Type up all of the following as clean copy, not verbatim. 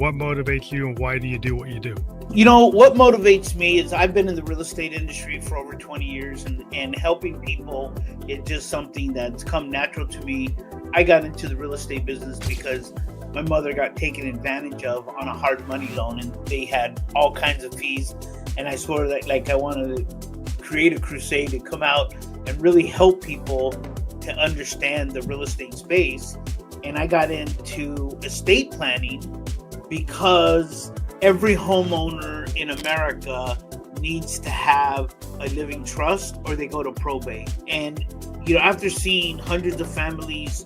What motivates you and why do you do what you do? You know, what motivates me is I've been in the real estate industry for over 20 years and helping people is just something that's come natural to me. I got into the real estate business because my mother got taken advantage of on a hard money loan and they had all kinds of fees. And I swore that I wanted to create a crusade to come out and really help people to understand the real estate space. And I got into estate planning because every homeowner in America needs to have a living trust or they go to probate. And, you know, after seeing hundreds of families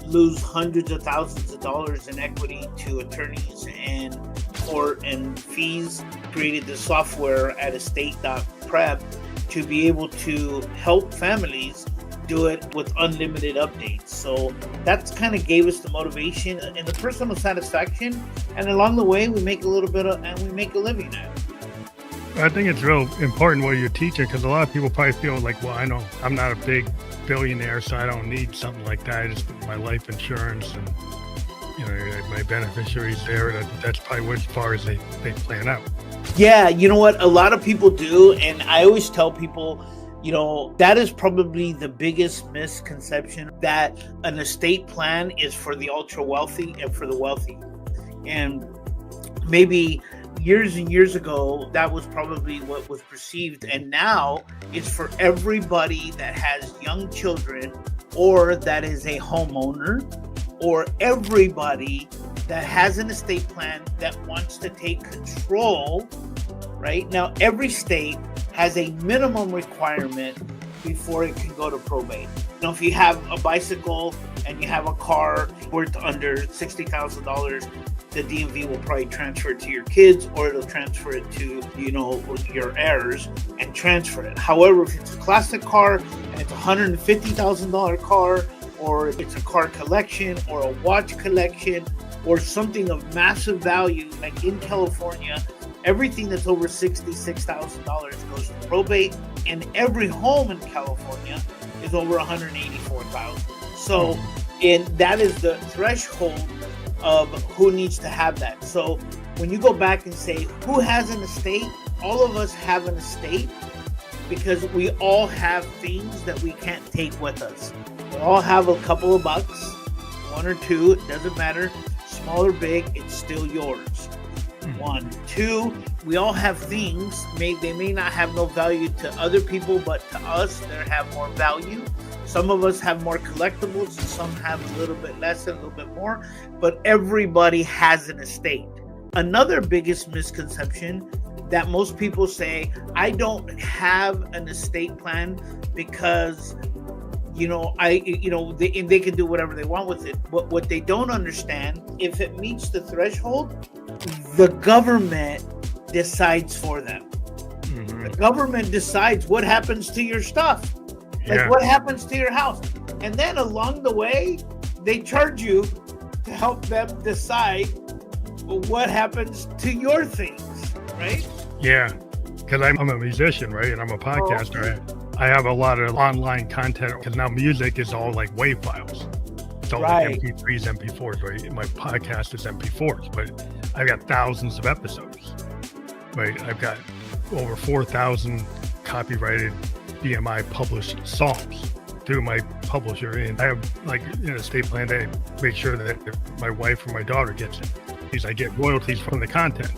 lose hundreds of thousands of dollars in equity to attorneys and court and fees, created the software at estate.prep to be able to help families do it with unlimited updates. So that's kind of gave us the motivation and the personal satisfaction. And along the way, we make a little bit and we make a living at it. I think it's real important what you're teaching because a lot of people probably feel like, well, I know I'm not a big billionaire, so I don't need something like that. I just put my life insurance and, you know, my beneficiaries there. That's probably as far as they plan out. Yeah, you know what? A lot of people do. And I always tell people, you know, that is probably the biggest misconception, that an estate plan is for the ultra wealthy and for the wealthy. And maybe years and years ago, that was probably what was perceived. And now it's for everybody that has young children or that is a homeowner or everybody that has an estate plan that wants to take control, right? Now, every state has a minimum requirement before it can go to probate. You know, if you have a bicycle and you have a car worth under $60,000, the DMV will probably transfer it to your kids or it'll transfer it to, you know, your heirs and transfer it. However, if it's a classic car and it's a $150,000 car, or if it's a car collection or a watch collection or something of massive value, like in California, everything that's over $66,000 goes to probate, and every home in California is over $184,000. So, and that is the threshold of who needs to have that. So when you go back and say, who has an estate? All of us have an estate because we all have things that we can't take with us. We all have a couple of bucks, one or two, it doesn't matter, small or big, it's still yours. One. Two, we all have things, they may not have no value to other people, but to us, they have more value. Some of us have more collectibles, and some have a little bit less and a little bit more, but everybody has an estate. Another biggest misconception that most people say, I don't have an estate plan because, you know, they can do whatever they want with it. But what they don't understand, if it meets the threshold, the government decides for them. Mm-hmm. The government decides what happens to your stuff. Like what happens to your house. And then along the way, they charge you to help them decide what happens to your things, right? Yeah, because I'm a musician, right? And I'm a podcaster. Oh, okay. I have a lot of online content because now music is all like WAV files. It's all like MP3s, MP4s, right? My podcast is MP4s, but I've got thousands of episodes, right? I've got over 4,000 copyrighted BMI published songs through my publisher. And I have like an estate plan to make sure that my wife or my daughter gets it. Because I get royalties from the content.